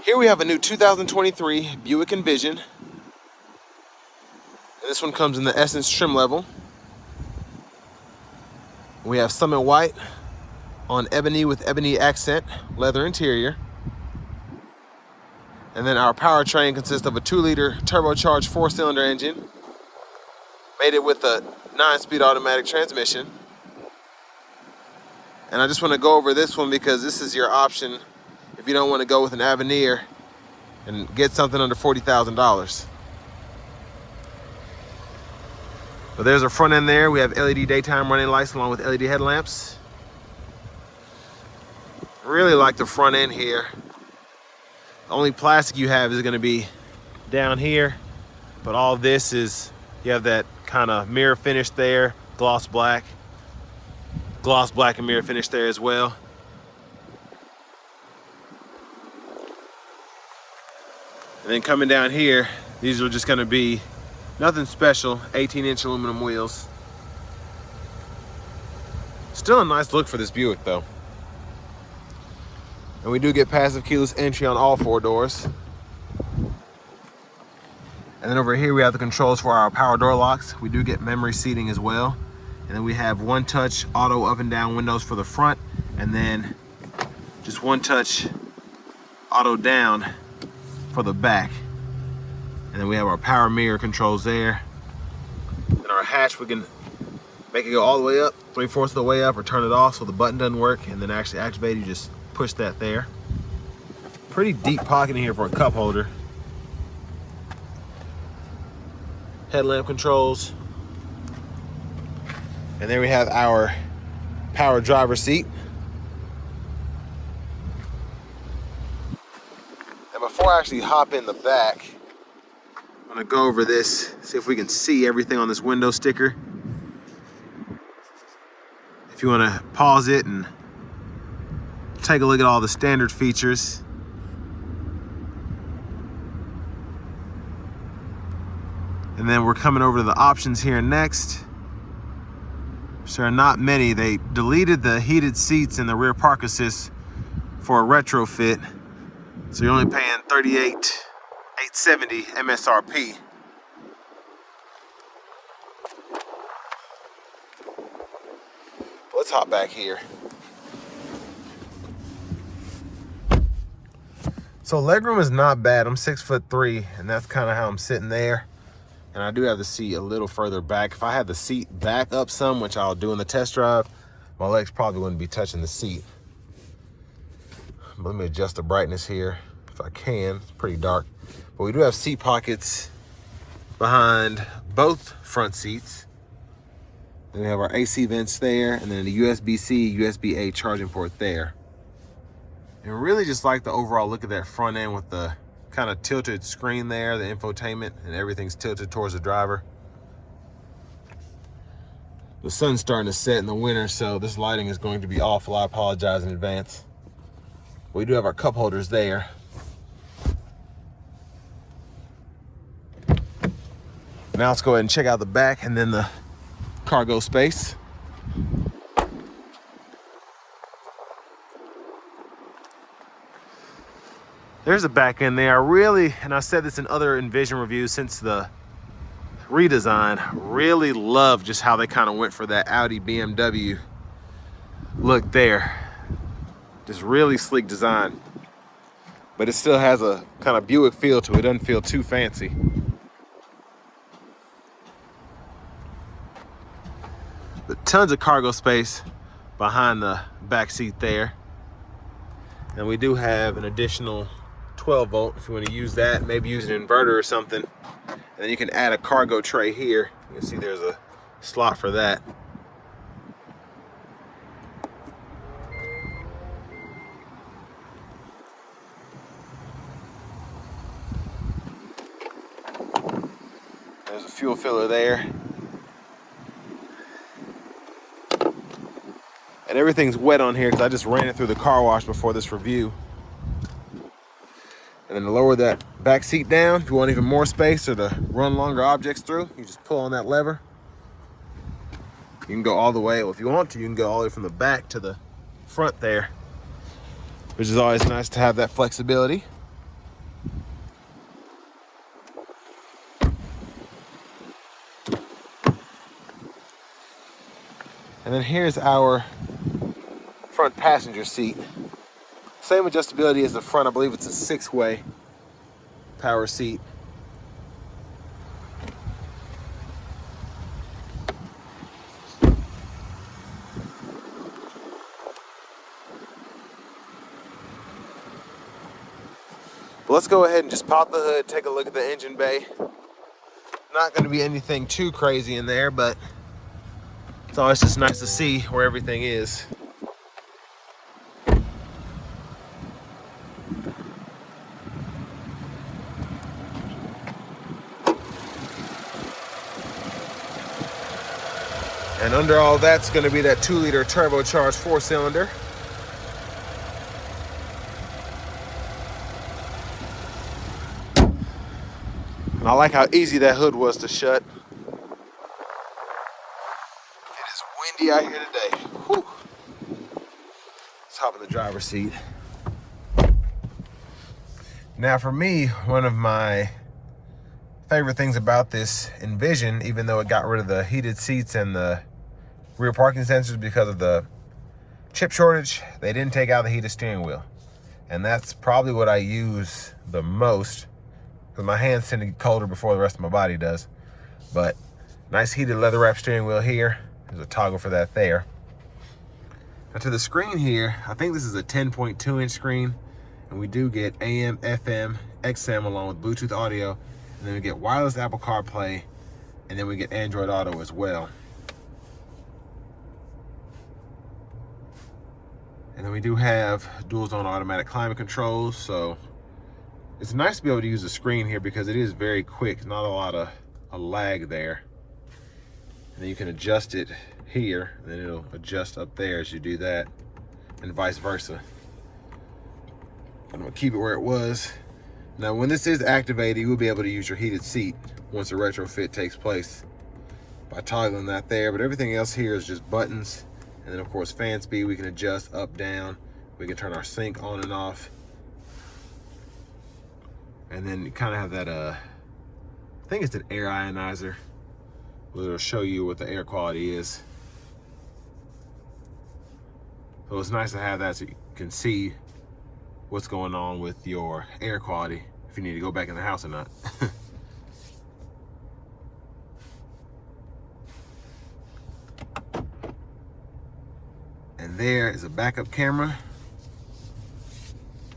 Here we have a new 2023 Buick Envision. And this one comes in the Essence trim level. We have Summit White on ebony with ebony accent, leather interior. And then our powertrain consists of a 2-liter turbocharged 4-cylinder engine. Made it with a 9-speed automatic transmission. And I just want to go over this one because this is your option if you don't want to go with an Avenir and get something under $40,000. But there's our front end there. We have LED daytime running lights along with LED headlamps. Really like the front end here. The only plastic you have is going to be down here, but all this is, you have that kind of mirror finish there, gloss black and mirror finish there as well. And then coming down here, these are just going to be nothing special, 18-inch aluminum wheels. Still a nice look for this Buick though. And we do get passive keyless entry on all 4 doors. And then over here we have the controls for our power door locks. We do get memory seating as well. And then we have 1-touch auto up and down windows for the front, and then just 1-touch auto down for the back. And then we have our power mirror controls there. And our hatch, we can make it go all the way up, 3/4 of the way up, or turn it off so the button doesn't work, and then actually activate it, you just push that there. Pretty deep pocket in here for a cup holder. Headlamp controls. And there we have our power driver seat. And before I actually hop in the back, I'm gonna go over this, see if we can see everything on this window sticker. If you wanna pause it and take a look at all the standard features. And then we're coming over to the options here next. So there are not many. They deleted the heated seats and the rear park assist for a retrofit. So you're only paying $38,870 MSRP. Let's hop back here. So legroom is not bad. I'm 6'3", and that's kind of how I'm sitting there. And I do have the seat a little further back. If I had the seat back up some, which I'll do in the test drive, my legs probably wouldn't be touching the seat. But let me adjust the brightness here if I can. It's pretty dark. But we do have seat pockets behind both front seats. Then we have our AC vents there, and then the USB-C, USB-A charging port there. And really just like the overall look of that front end with the kind of tilted screen there, the infotainment, and everything's tilted towards the driver. The sun's starting to set in the winter, so this lighting is going to be awful. I apologize in advance. We do have our cup holders there. Now let's go ahead and check out the back and then the cargo space. There's a back end there. I really, and I said this in other Envision reviews since the redesign, really love just how they kind of went for that Audi BMW look there. Just really sleek design. But it still has a kind of Buick feel to it. It doesn't feel too fancy. But tons of cargo space behind the back seat there. And we do have an additional 12 volt if you want to use that, maybe use an inverter or something. And then you can add a cargo tray here. You can see there's a slot for that. There's a fuel filler there. And everything's wet on here because I just ran it through the car wash before this review. And then to lower that back seat down, if you want even more space or to run longer objects through, you just pull on that lever. You can go all the way, well, if you want to, you can go all the way from the back to the front there, which is always nice to have that flexibility. then here's our front passenger seat. Same adjustability as the front. I believe it's a 6-way power seat. But let's go ahead and just pop the hood, take a look at the engine bay. Not going to be anything too crazy in there, but it's always just nice to see where everything is. And under all that's going to be that 2-liter turbocharged 4-cylinder. And I like how easy that hood was to shut. It is windy out here today. Whew. Let's hop in the driver's seat. Now for me, one of my favorite things about this Envision, even though it got rid of the heated seats and the rear parking sensors because of the chip shortage, they didn't take out the heated steering wheel. And that's probably what I use the most, because my hands tend to get colder before the rest of my body does. But nice heated leather wrap steering wheel here. There's a toggle for that there. Now to the screen here, I think this is a 10.2-inch screen, and we do get AM, FM, XM along with Bluetooth audio, and then we get wireless Apple CarPlay, and then we get Android Auto as well. And then we do have dual zone automatic climate controls, so it's nice to be able to use the screen here because it is very quick, not a lot of a lag there. And then you can adjust it here, and then it'll adjust up there as you do that, and vice versa. I'm gonna keep it where it was. Now when this is activated, you will be able to use your heated seat once the retrofit takes place by toggling that there, but everything else here is just buttons. And then of course fan speed we can adjust up, down. We can turn our sync on and off. And then you kind of have that, I think it's an air ionizer. It'll show you what the air quality is. So it's nice to have that so you can see what's going on with your air quality, if you need to go back in the house or not. And there is a backup camera.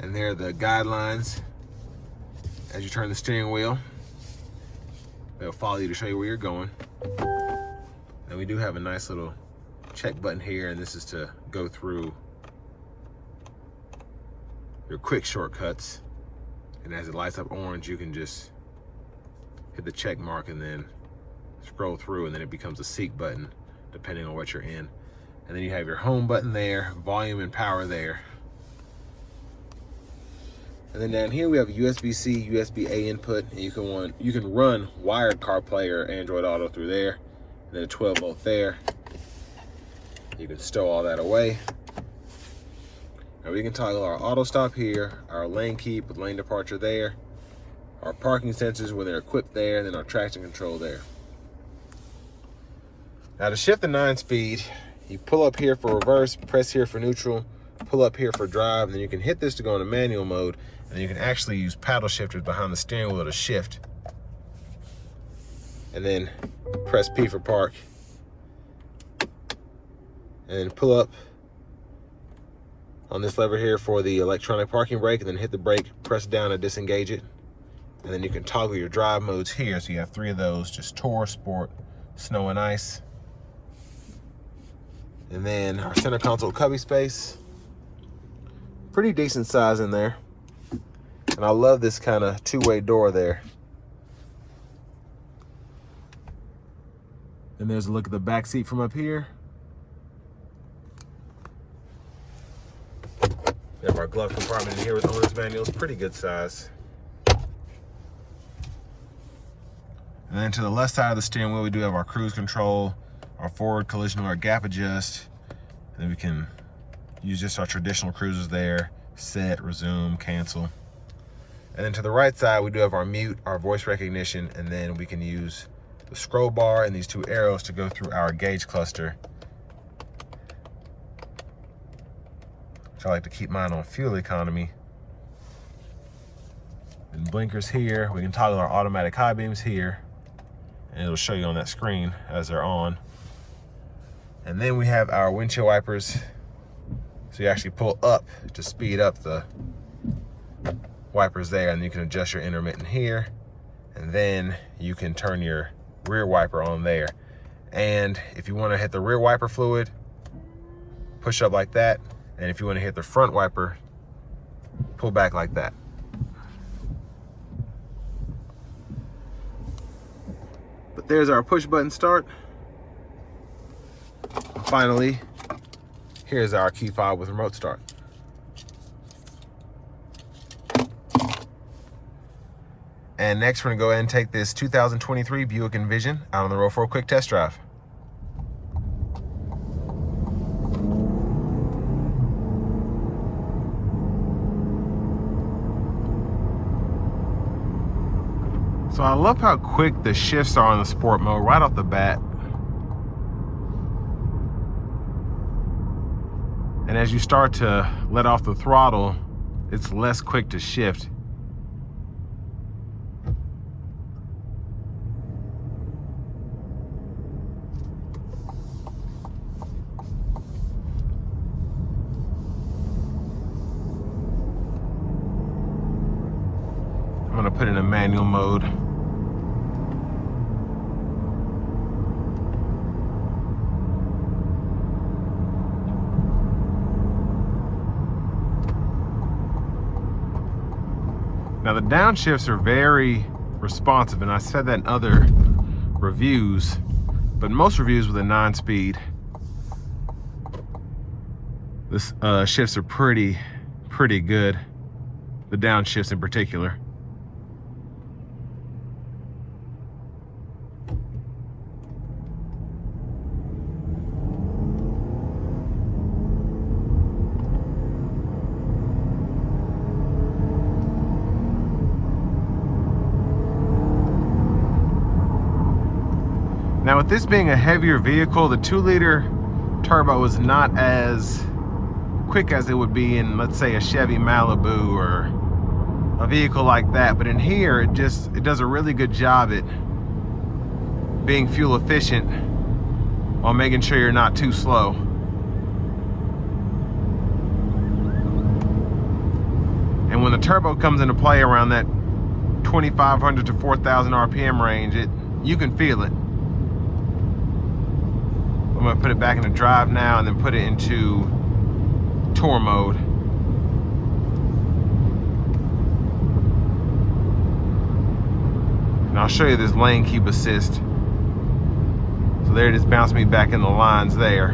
And there are the guidelines as you turn the steering wheel. They'll follow you to show you where you're going. And we do have a nice little check button here, and this is to go through your quick shortcuts. And as it lights up orange, you can just hit the check mark and then scroll through, and then it becomes a seek button depending on what you're in. And then you have your home button there, volume and power there. And then down here we have USB-C, USB-A input, and you can run wired CarPlay or Android Auto through there. And then a 12-volt there. You can stow all that away. Now we can toggle our auto stop here, our lane keep with lane departure there, our parking sensors when they're equipped there, and then our traction control there. Now to shift the 9-speed, you pull up here for reverse, press here for neutral, pull up here for drive, and then you can hit this to go into manual mode, and you can actually use paddle shifters behind the steering wheel to shift. And then press P for park. And pull up on this lever here for the electronic parking brake, and then hit the brake, press down to disengage it. And then you can toggle your drive modes here. So you have 3 of those, just Tour, Sport, Snow and Ice. And then our center console cubby space. Pretty decent size in there. And I love this kind of 2-way door there. And there's a look at the back seat from up here. We have our glove compartment in here with owner's manuals, pretty good size. And then to the left side of the steering wheel, we do have our cruise control, our forward collision or gap adjust. And then we can use just our traditional cruises there, set, resume, cancel. And then to the right side, we do have our mute, our voice recognition, and then we can use the scroll bar and these 2 arrows to go through our gauge cluster So I like to keep mine on fuel economy. And blinkers here. We can toggle our automatic high beams here, and it'll show you on that screen as they're on. And then we have our windshield wipers. So you actually pull up to speed up the wipers there, and you can adjust your intermittent here. And then you can turn your rear wiper on there. And if you want to hit the rear wiper fluid, push up like that. And if you want to hit the front wiper, pull back like that. But there's our push button start. Finally, here's our key fob with remote start. And next we're gonna go ahead and take this 2023 Buick Envision out on the road for a quick test drive. So I love how quick the shifts are on the sport mode right off the bat. And as you start to let off the throttle, it's less quick to shift. I'm gonna put it in manual mode. Now the downshifts are very responsive, and I said that in other reviews, but most reviews with a 9-speed, this shifts are pretty good, the downshifts in particular. Now with this being a heavier vehicle, the 2-liter turbo is not as quick as it would be in, let's say, a Chevy Malibu or a vehicle like that. But in here, it does a really good job at being fuel efficient while making sure you're not too slow. And when the turbo comes into play around that 2,500 to 4,000 RPM range, you can feel it. I'm gonna put it back into drive now and then put it into tour mode. And I'll show you this lane keep assist. So there it is, bounced me back in the lines there.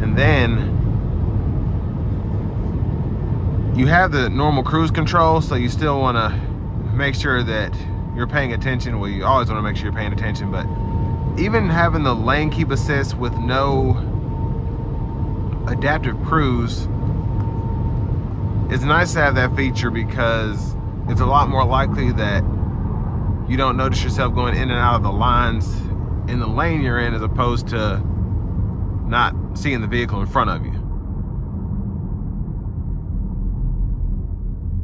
And then you have the normal cruise control, so you still wanna make sure that you're paying attention. Well, you always want to make sure you're paying attention, but even having the lane keep assist with no adaptive cruise, it's nice to have that feature because it's a lot more likely that you don't notice yourself going in and out of the lines in the lane you're in, as opposed to not seeing the vehicle in front of you.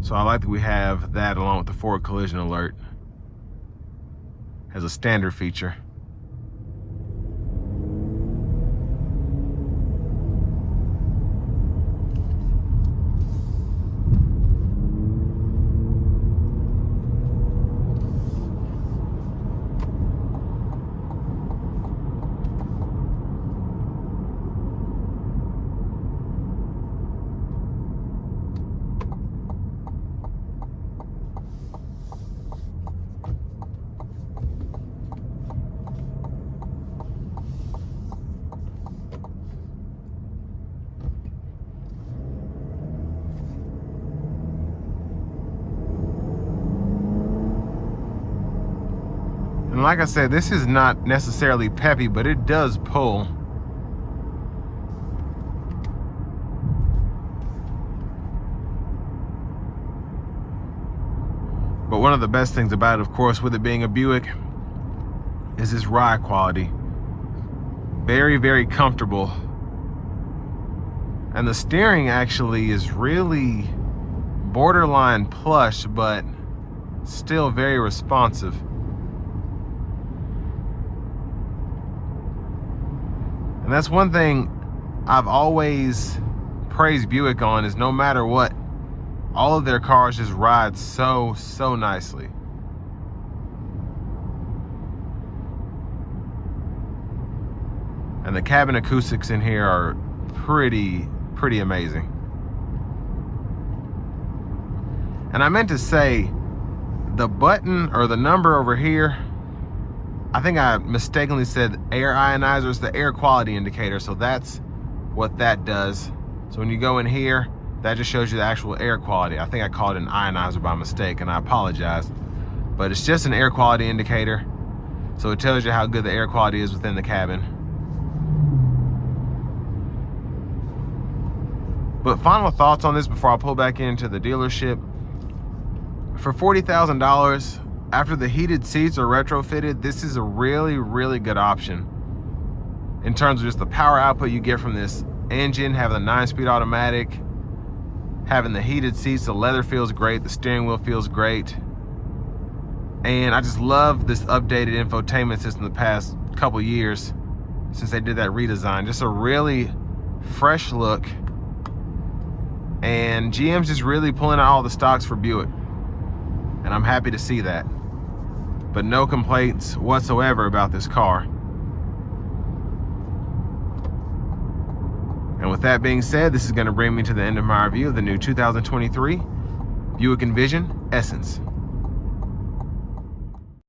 So I like that we have that along with the forward collision alert as a standard feature. And like I said, this is not necessarily peppy, but it does pull. But one of the best things about it, of course, with it being a Buick, is its ride quality. Very, very comfortable And the steering actually is really borderline plush, but still very responsive. And that's one thing I've always praised Buick on, is no matter what, all of their cars just ride so nicely. And the cabin acoustics in here are pretty amazing. And I meant to say, the button or the number over here, I think I mistakenly said air ionizer. It's the air quality indicator, so that's what that does. So when you go in here, that just shows you the actual air quality. I think I called it an ionizer by mistake, and I apologize. But it's just an air quality indicator, so it tells you how good the air quality is within the cabin. But final thoughts on this before I pull back into the dealership. For $40,000, after the heated seats are retrofitted, this is a really good option in terms of just the power output you get from this engine, having the 9-speed automatic, having the heated seats. The leather feels great, the steering wheel feels great, and I just love this updated infotainment system the past couple years since they did that redesign. Just a really fresh look, and GM's just really pulling out all the stocks for Buick, and I'm happy to see that. But no complaints whatsoever about this car. And with that being said, this is going to bring me to the end of my review of the new 2023 Buick Envision Essence.